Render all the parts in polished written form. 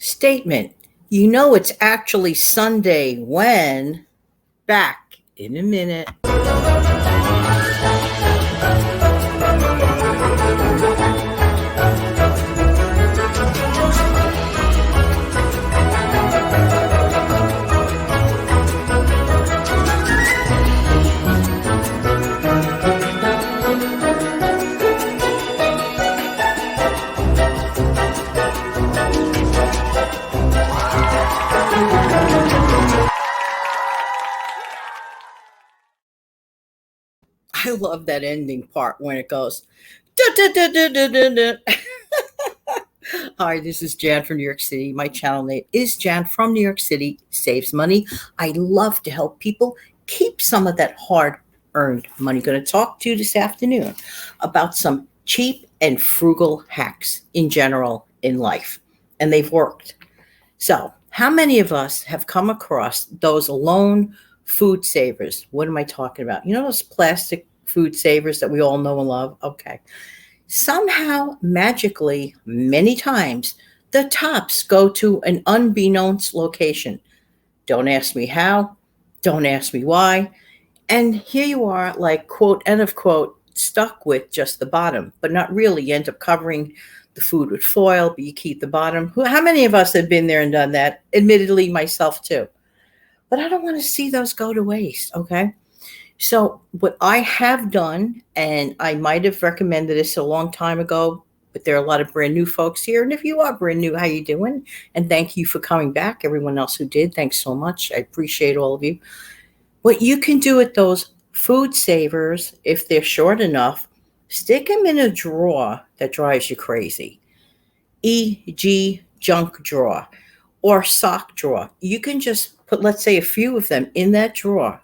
Statement. You know it's actually Sunday when. Back in a minute. I love that ending part when it goes. "Duh, duh, duh, duh, duh, duh, duh." Hi, this is Jan from New York City. My channel name is Jan from New York City. Saves money. I love to help people keep some of that hard earned money. Going to talk to you this afternoon about some cheap and frugal hacks in general in life, and they've worked. So, how many of us have come across those lone food savers? What am I talking about? You know those plastic food savers that we all know and love? Okay. Somehow, magically, many times, the tops go to an unbeknownst location. Don't ask me how. Don't ask me why. And here you are, like, quote, end of quote, stuck with just the bottom, but not really. You end up covering the food with foil, but you keep the bottom. How many of us have been there and done that? Admittedly, myself too. But I don't want to see those go to waste, okay? So, what I have done, and I might have recommended this a long time ago, but there are a lot of brand new folks here. And if you are brand new, how you doing? And thank you for coming back. Everyone else who did, thanks so much. I appreciate all of you. What you can do with those food savers, if they're short enough, stick them in a drawer that drives you crazy. E.g., junk drawer or sock drawer. You can just put, let's say, a few of them in that drawer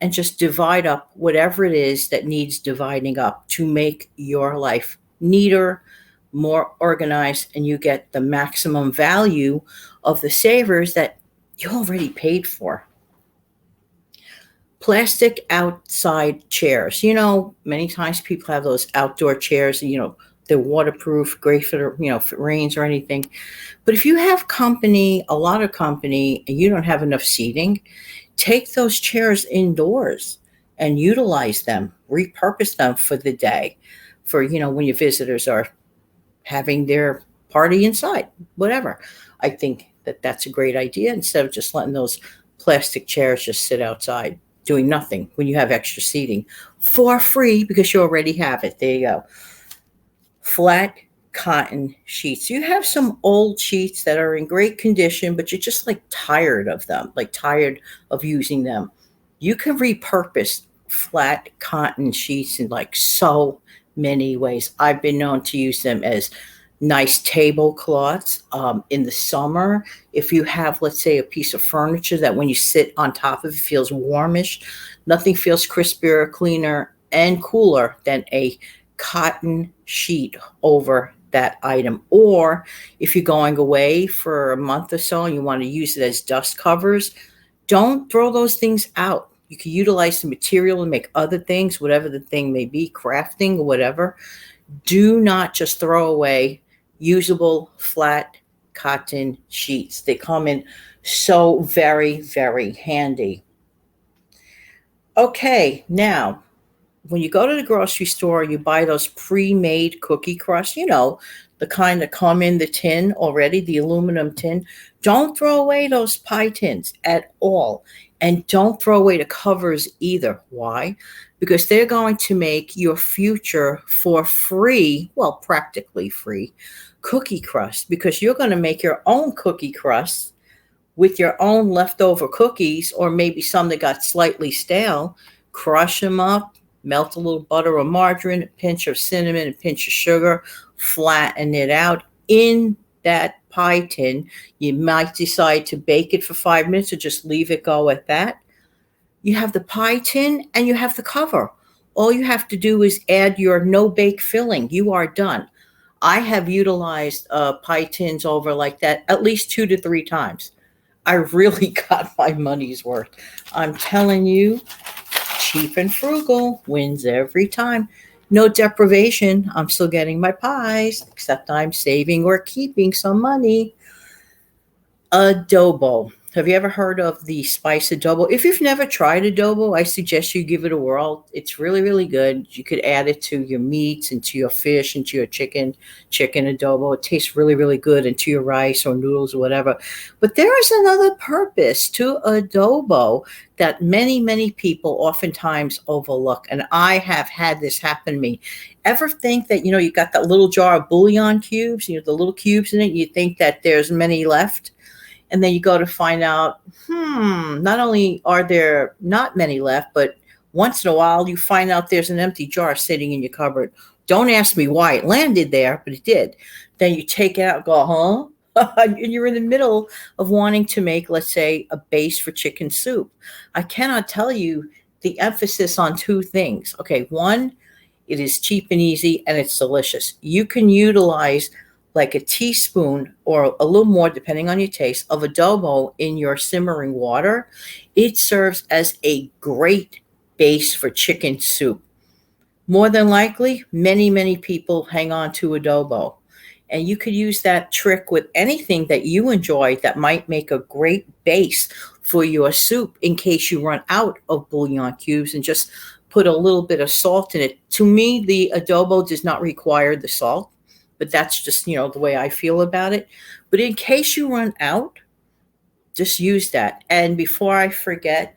and just divide up whatever it is that needs dividing up to make your life neater, more organized, and you get the maximum value of the savers that you already paid for. Plastic outside chairs. Many times people have those outdoor chairs, they're waterproof, great for, if it rains or anything. But if you have company, a lot of company, and you don't have enough seating, take those chairs indoors and utilize them, repurpose them for the day, for, when your visitors are having their party inside, whatever. I think that that's a great idea instead of just letting those plastic chairs just sit outside doing nothing when you have extra seating for free because you already have it. There you go. Flat cotton sheets. You have some old sheets that are in great condition, but you're just like tired of them, like tired of using them. You can repurpose flat cotton sheets in like so many ways. I've been known to use them as nice tablecloths in the summer. If you have, let's say, a piece of furniture that when you sit on top of it feels warmish, nothing feels crispier, cleaner, and cooler than a cotton sheet over that item. Or if you're going away for a month or so and you want to use it as dust covers, don't throw those things out. You can utilize the material and make other things, whatever the thing may be, crafting or whatever. Do not just throw away usable flat cotton sheets. They come in so very, very handy. Okay, now, when you go to the grocery store, you buy those pre-made cookie crusts, the kind that come in the tin already, the aluminum tin. Don't throw away those pie tins at all. And don't throw away the covers either. Why? Because they're going to make your future for free, well, practically free, cookie crust, because you're going to make your own cookie crust with your own leftover cookies, or maybe some that got slightly stale. Crush them up, melt a little butter or margarine, a pinch of cinnamon, a pinch of sugar, flatten it out in that pie tin. You might decide to bake it for 5 minutes or just leave it go at that. You have the pie tin and you have the cover. All you have to do is add your no-bake filling. You are done. I have utilized pie tins over like that at least 2 to 3 times. I really got my money's worth. I'm telling you, cheap and frugal wins every time. No deprivation. I'm still getting my pies, except I'm saving or keeping some money. Adobo. Have you ever heard of the spice adobo? If you've never tried adobo, I suggest you give it a whirl. It's really, really good. You could add it to your meats and to your fish and to your chicken adobo. It tastes really, really good, and to your rice or noodles or whatever. But there is another purpose to adobo that many, many people oftentimes overlook. And I have had this happen to me. Ever think that, you got that little jar of bouillon cubes, the little cubes in it, you think that there's many left? And then you go to find out, not only are there not many left, but once in a while you find out there's an empty jar sitting in your cupboard. Don't ask me why it landed there, but it did. Then you take it out and go, huh? And you're in the middle of wanting to make, let's say, a base for chicken soup. I cannot tell you the emphasis on two things. Okay, one, it is cheap and easy and it's delicious. You can utilize like a teaspoon or a little more, depending on your taste, of adobo in your simmering water. It serves as a great base for chicken soup. More than likely, many, many people hang on to adobo. And you could use that trick with anything that you enjoy that might make a great base for your soup in case you run out of bouillon cubes, and just put a little bit of salt in it. To me, the adobo does not require the salt, but that's just, the way I feel about it. But in case you run out, just use that. And before I forget,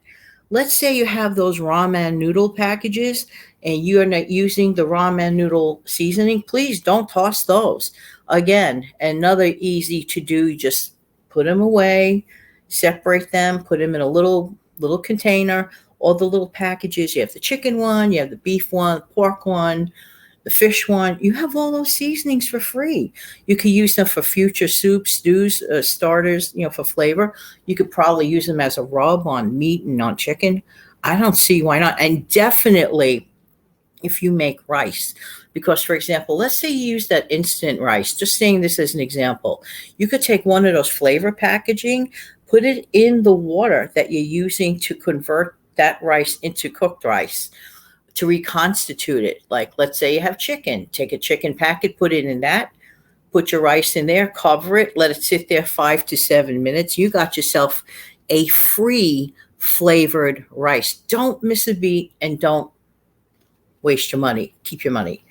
let's say you have those ramen noodle packages and you're not using the ramen noodle seasoning, please don't toss those. Again, another easy to do, just put them away, separate them, put them in a little container. All the little packages, you have the chicken one, you have the beef one, the pork one, the fish one. You have all those seasonings for free. You could use them for future soups, stews, starters, for flavor. You could probably use them as a rub on meat and on chicken. I don't see why not. And definitely if you make rice. Because, for example, let's say you use that instant rice, just saying this as an example. You could take one of those flavor packaging, put it in the water that you're using to convert that rice into cooked rice, to reconstitute it. Like, let's say you have chicken, take a chicken packet, put it in that, put your rice in there, cover it, let it sit there 5 to 7 minutes. You got yourself a free flavored rice. Don't miss a beat and don't waste your money. Keep your money.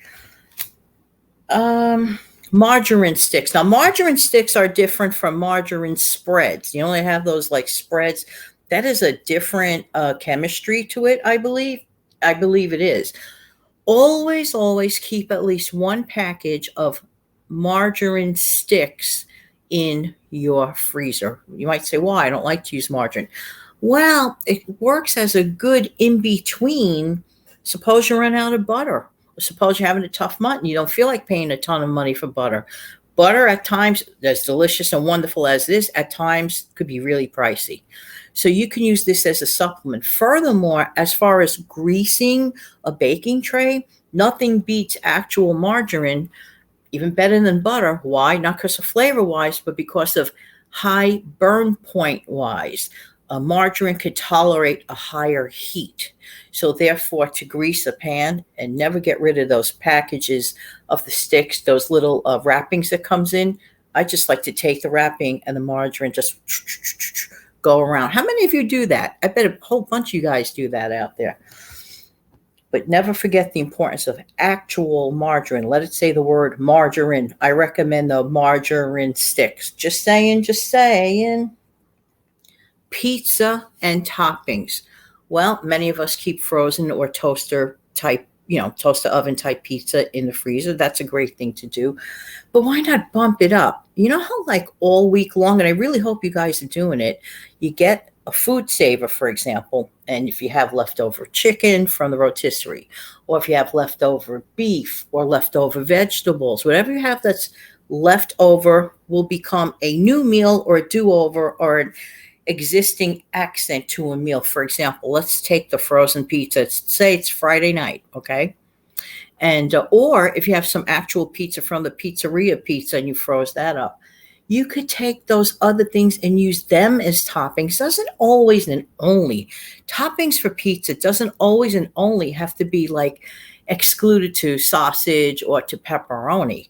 Margarine sticks. Now, margarine sticks are different from margarine spreads. You only have those like spreads. That is a different chemistry to it, I believe. I believe it is. Always, always keep at least one package of margarine sticks in your freezer. You might say, why? I don't like to use margarine. Well, it works as a good in-between. Suppose you run out of butter. Suppose you're having a tough month and you don't feel like paying a ton of money for butter. Butter at times, as delicious and wonderful as this, at times could be really pricey. So you can use this as a supplement. Furthermore, as far as greasing a baking tray, nothing beats actual margarine, even better than butter. Why? Not because of flavor wise, but because of high burn point wise. Margarine could tolerate a higher heat. So therefore, to grease a pan and never get rid of those packages of the sticks, those little wrappings that comes in, I just like to take the wrapping and the margarine, just go around. How many of you do that? I bet a whole bunch of you guys do that out there. But never forget the importance of actual margarine. Let it say the word margarine. I recommend the margarine sticks. Just saying, just saying. Pizza and toppings. Well, many of us keep frozen or toaster type, toaster oven type pizza in the freezer. That's a great thing to do. But why not bump it up? You know how like all week long, and I really hope you guys are doing it, you get a food saver, for example, and if you have leftover chicken from the rotisserie, or if you have leftover beef or leftover vegetables, whatever you have that's left over will become a new meal or a do-over or an existing accent to a meal. For example, let's take the frozen pizza. Say it's Friday night, okay? And or if you have some actual pizza from the pizzeria pizza and you froze that up, you could take those other things and use them as toppings. Doesn't always and only toppings for pizza doesn't always and only have to be like excluded to sausage or to pepperoni.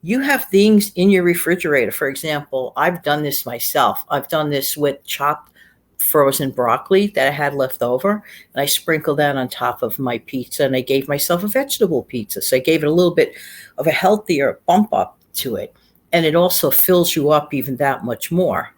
You have things in your refrigerator. For example, I've done this myself. I've done this with chopped frozen broccoli that I had left over, and I sprinkled that on top of my pizza, and I gave myself a vegetable pizza. So I gave it a little bit of a healthier bump up to it. And it also fills you up even that much more.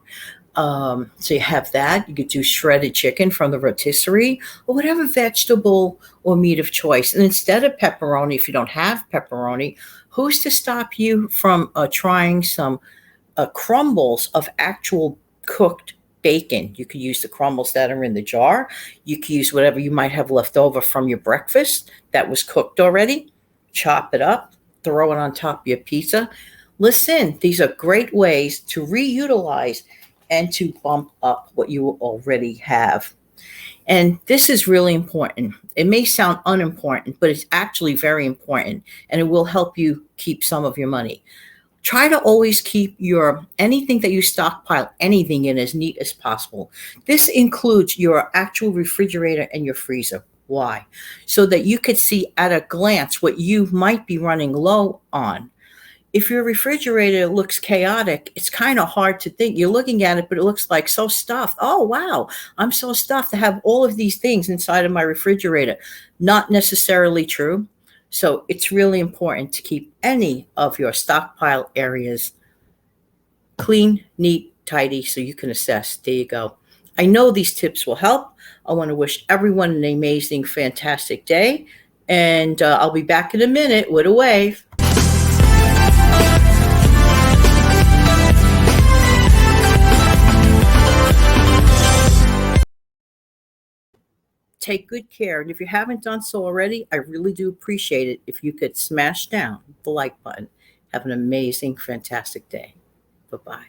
So you have that. You could do shredded chicken from the rotisserie or whatever vegetable or meat of choice. And instead of pepperoni, if you don't have pepperoni, who's to stop you from trying some crumbles of actual cooked bacon? You could use the crumbles that are in the jar. You could use whatever you might have left over from your breakfast that was cooked already. Chop it up, throw it on top of your pizza. Listen, these are great ways to reutilize and to bump up what you already have. And this is really important. It may sound unimportant, but it's actually very important, and it will help you keep some of your money. Try to always keep your anything that you stockpile anything in as neat as possible. This includes your actual refrigerator and your freezer. Why? So that you could see at a glance what you might be running low on. If your refrigerator looks chaotic, it's kind of hard to think. You're looking at it, but it looks like so stuffed. Oh, wow, I'm so stuffed to have all of these things inside of my refrigerator. Not necessarily true. So it's really important to keep any of your stockpile areas clean, neat, tidy, so you can assess. There you go. I know these tips will help. I want to wish everyone an amazing, fantastic day. And I'll be back in a minute with a wave. Take good care. And if you haven't done so already, I really do appreciate it if you could smash down the like button. Have an amazing, fantastic day. Bye bye.